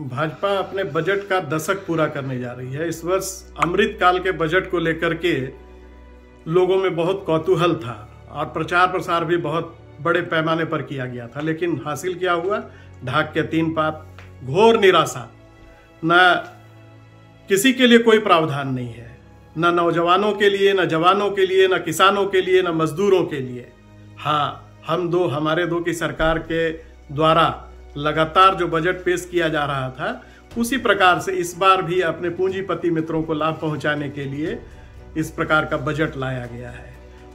भाजपा अपने बजट का दशक पूरा करने जा रही है। इस वर्ष अमृत काल के बजट को लेकर के लोगों में बहुत कौतूहल था और प्रचार प्रसार भी बहुत बड़े पैमाने पर किया गया था, लेकिन हासिल क्या हुआ? ढाक के तीन पात, घोर निराशा। न किसी के लिए कोई प्रावधान नहीं है, न नौजवानों के लिए, न जवानों के लिए, न किसानों के लिए, न मजदूरों के लिए। हाँ, हमारे दो की सरकार के द्वारा लगातार जो बजट पेश किया जा रहा था, उसी प्रकार से इस बार भी अपने पूंजीपति मित्रों को लाभ पहुंचाने के लिए इस प्रकार का बजट लाया गया है।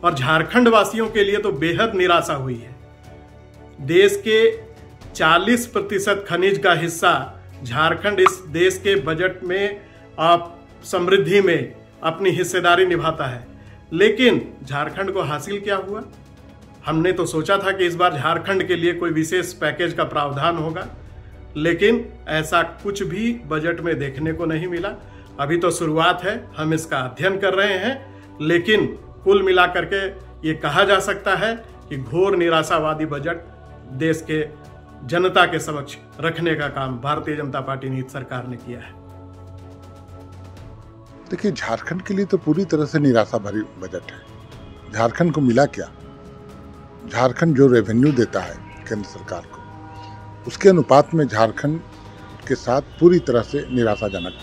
और झारखंड वासियों के लिए तो बेहद निराशा हुई है। देश के 40% खनिज का हिस्सा झारखंड इस देश के बजट में समृद्धि में अपनी हिस्सेदारी निभाता है, लेकिन झारखंड को हासिल क्या हुआ? हमने तो सोचा था कि इस बार झारखंड के लिए कोई विशेष पैकेज का प्रावधान होगा, लेकिन ऐसा कुछ भी बजट में देखने को नहीं मिला। अभी तो शुरुआत है, हम इसका अध्ययन कर रहे हैं, लेकिन कुल मिलाकर के ये कहा जा सकता है कि घोर निराशावादी बजट देश के जनता के समक्ष रखने का काम भारतीय जनता पार्टी नीति सरकार ने किया है। देखिए, झारखंड के लिए तो पूरी तरह से निराशा भरी बजट है। झारखंड को मिला क्या? झारखंड जो रेवेन्यू देता है केंद्र सरकार को, उसके अनुपात में झारखंड के साथ पूरी तरह से निराशाजनक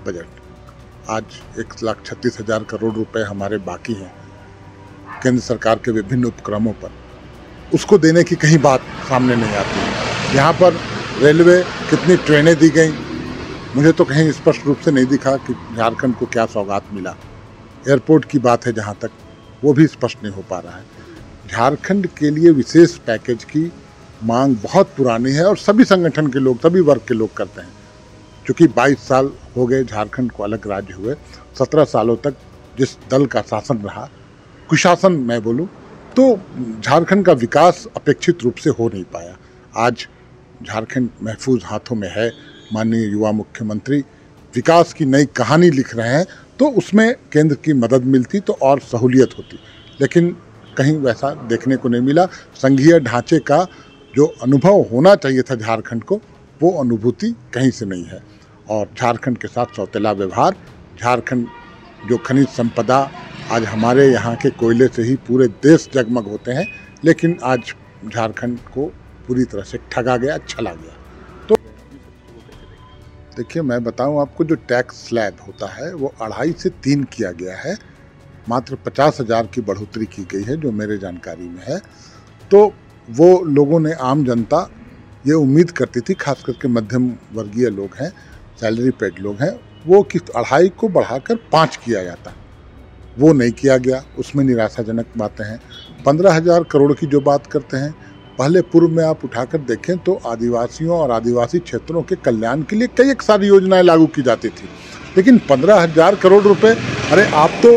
बजट। आज 1,36,000 करोड़ रुपए हमारे बाकी हैं केंद्र सरकार के विभिन्न उपक्रमों पर, उसको देने की कहीं बात सामने नहीं आती है। यहाँ पर रेलवे कितनी ट्रेनें दी गई, मुझे तो कहीं स्पष्ट रूप से नहीं दिखा कि झारखंड को क्या सौगात मिला। एयरपोर्ट की बात है जहाँ तक, वो भी स्पष्ट नहीं हो पा रहा है। झारखंड के लिए विशेष पैकेज की मांग बहुत पुरानी है और सभी संगठन के लोग, सभी वर्ग के लोग करते हैं। क्योंकि 22 साल हो गए झारखंड को अलग राज्य हुए, 17 सालों तक जिस दल का शासन रहा, कुशासन मैं बोलूं, तो झारखंड का विकास अपेक्षित रूप से हो नहीं पाया। आज झारखंड महफूज हाथों में है। माननीय युवा मुख्यमंत्री विकास की नई कहानी लिख रहे हैं, तो उसमें केंद्र की मदद मिलती तो और सहूलियत होती, लेकिन कहीं वैसा देखने को नहीं मिला। संघीय ढांचे का जो अनुभव होना चाहिए था झारखंड को, वो अनुभूति कहीं से नहीं है। और झारखंड के साथ सौतेला व्यवहार। झारखंड जो खनिज संपदा, आज हमारे यहाँ के कोयले से ही पूरे देश जगमग होते हैं, लेकिन आज झारखंड को पूरी तरह से ठगा गया, छला गया। तो देखिए, मैं बताऊं आपको, जो टैक्स स्लैब होता है वो 2.5 से 3 किया गया है। मात्र 50,000 की बढ़ोतरी की गई है जो मेरे जानकारी में है। तो वो लोगों ने, आम जनता ये उम्मीद करती थी, खास करके मध्यम वर्गीय लोग हैं, सैलरी पेड लोग हैं, वो कि 2.5 को बढ़ाकर 5 किया जाता। वो नहीं किया गया, उसमें निराशाजनक बातें हैं। 15,000 करोड़ की जो बात करते हैं, पहले पूर्व में आप उठाकर देखें तो आदिवासियों और आदिवासी क्षेत्रों के कल्याण के लिए कई एक सारी योजनाएं लागू की जाती थी, लेकिन 15,000 करोड़ रुपए, अरे आप तो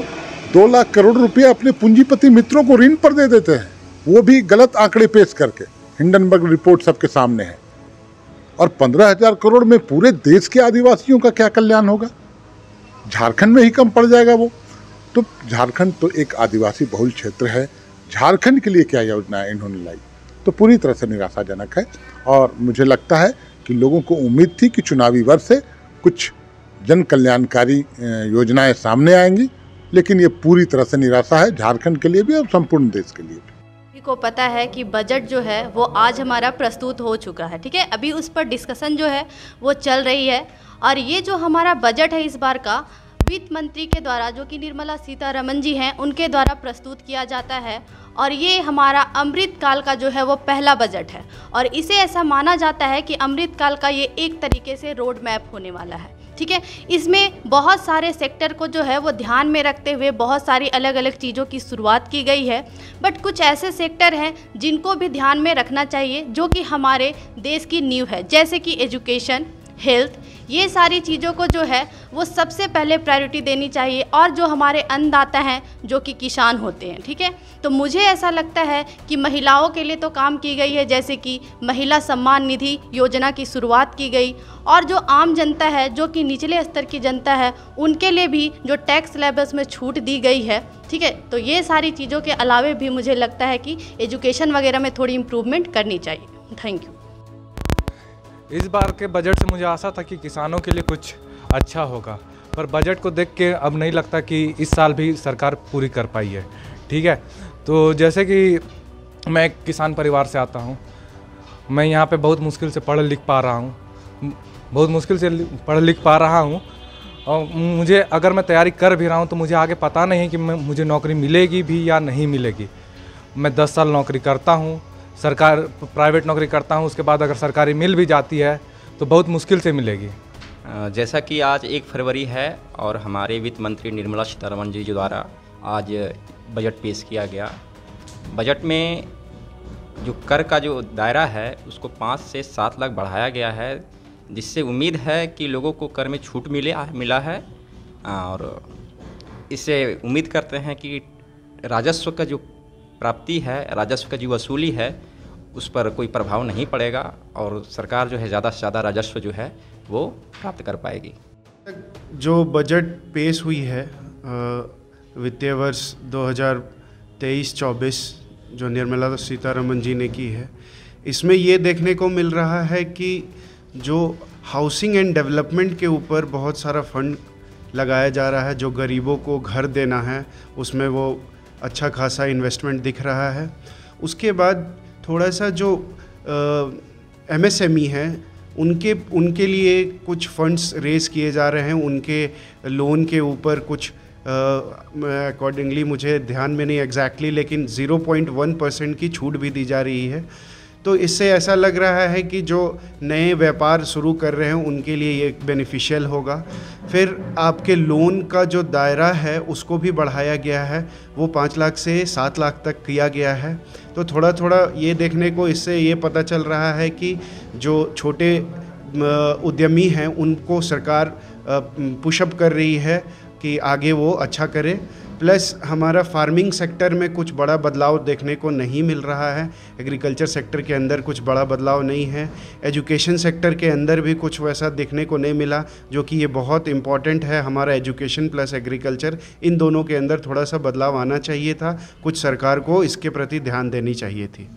2 लाख करोड़ रुपए अपने पूंजीपति मित्रों को ऋण पर दे देते हैं, वो भी गलत आंकड़े पेश करके। हिंडनबर्ग रिपोर्ट सबके सामने है। और 15,000 करोड़ में पूरे देश के आदिवासियों का क्या कल्याण होगा? झारखंड में ही कम पड़ जाएगा वो। तो झारखंड तो एक आदिवासी बहुल क्षेत्र है, झारखंड के लिए क्या योजना इन्होंने लाई, तो पूरी तरह से निराशाजनक है। और मुझे लगता है कि लोगों को उम्मीद थी कि चुनावी वर्ष से कुछ जन कल्याणकारी योजनाएं सामने आएंगी, लेकिन ये पूरी तरह से निराशा है, झारखंड के लिए भी और संपूर्ण देश के लिए भी। को पता है कि बजट जो है वो आज हमारा प्रस्तुत हो चुका है, ठीक है। अभी उस पर डिस्कशन जो है वो चल रही है। और ये जो हमारा बजट है इस बार का, वित्त मंत्री के द्वारा, जो कि निर्मला सीतारमण जी हैं, उनके द्वारा प्रस्तुत किया जाता है। और ये हमारा अमृत काल का जो है वो पहला बजट है, और इसे ऐसा माना जाता है कि अमृत काल का ये एक तरीके से रोड मैप होने वाला है, ठीक है। इसमें बहुत सारे सेक्टर को जो है वो ध्यान में रखते हुए बहुत सारी अलग अलग चीज़ों की शुरुआत की गई है। बट कुछ ऐसे सेक्टर हैं जिनको भी ध्यान में रखना चाहिए, जो कि हमारे देश की नींव है, जैसे कि एजुकेशन, हेल्थ, ये सारी चीज़ों को जो है वो सबसे पहले प्रायोरिटी देनी चाहिए। और जो हमारे अन्नदाता हैं, जो कि किसान होते हैं, ठीक है। तो मुझे ऐसा लगता है कि महिलाओं के लिए तो काम की गई है, जैसे कि महिला सम्मान निधि योजना की शुरुआत की गई। और जो आम जनता है, जो कि निचले स्तर की जनता है, उनके लिए भी जो टैक्स स्लैब्स में छूट दी गई है, ठीक है। तो ये सारी चीज़ों के अलावे भी मुझे लगता है कि एजुकेशन वगैरह में थोड़ी इम्प्रूवमेंट करनी चाहिए। Thank you. इस बार के बजट से मुझे आशा था कि किसानों के लिए कुछ अच्छा होगा, पर बजट को देख के अब नहीं लगता कि इस साल भी सरकार पूरी कर पाई है। ठीक है, तो जैसे कि मैं एक किसान परिवार से आता हूँ, मैं यहाँ पे बहुत मुश्किल से पढ़ लिख पा रहा हूँ, और मुझे अगर मैं तैयारी कर भी रहा हूँ तो मुझे आगे पता नहीं कि मुझे नौकरी मिलेगी भी या नहीं मिलेगी। मैं 10 साल नौकरी करता हूँ, सरकार प्राइवेट नौकरी करता हूँ, उसके बाद अगर सरकारी मिल भी जाती है तो बहुत मुश्किल से मिलेगी। जैसा कि आज 1 फरवरी है और हमारे वित्त मंत्री निर्मला सीतारमण जी द्वारा आज बजट पेश किया गया। बजट में जो कर का जो दायरा है उसको 5 से 7 लाख बढ़ाया गया है, जिससे उम्मीद है कि लोगों को कर में छूट मिला है और इससे उम्मीद करते हैं कि राजस्व का जो प्राप्ति है, राजस्व का जो वसूली है, उस पर कोई प्रभाव नहीं पड़ेगा और सरकार जो है ज़्यादा से ज़्यादा राजस्व जो है वो प्राप्त कर पाएगी। जो बजट पेश हुई है वित्तीय वर्ष 2023-24 जो निर्मला सीतारमण जी ने की है, इसमें ये देखने को मिल रहा है कि जो हाउसिंग एंड डेवलपमेंट के ऊपर बहुत सारा फंड लगाया जा रहा है, जो गरीबों को घर देना है उसमें वो अच्छा खासा इन्वेस्टमेंट दिख रहा है। उसके बाद थोड़ा सा जो MSME हैं उनके लिए कुछ फंड्स रेज़ किए जा रहे हैं, उनके लोन के ऊपर कुछ अकॉर्डिंगली मुझे ध्यान में नहीं एग्जैक्टली, लेकिन 0.1% की छूट भी दी जा रही है। तो इससे ऐसा लग रहा है कि जो नए व्यापार शुरू कर रहे हैं उनके लिए ये बेनिफिशियल होगा। फिर आपके लोन का जो दायरा है उसको भी बढ़ाया गया है, वो 5 लाख से 7 लाख तक किया गया है। तो थोड़ा थोड़ा ये देखने को इससे ये पता चल रहा है कि जो छोटे उद्यमी हैं उनको सरकार पुशअप कर रही है कि आगे वो अच्छा करे। प्लस हमारा फार्मिंग सेक्टर में कुछ बड़ा बदलाव देखने को नहीं मिल रहा है, एग्रीकल्चर सेक्टर के अंदर कुछ बड़ा बदलाव नहीं है, एजुकेशन सेक्टर के अंदर भी कुछ वैसा देखने को नहीं मिला, जो कि ये बहुत इम्पॉर्टेंट है। हमारा एजुकेशन प्लस एग्रीकल्चर, इन दोनों के अंदर थोड़ा सा बदलाव आना चाहिए था, कुछ सरकार को इसके प्रति ध्यान देनी चाहिए थी।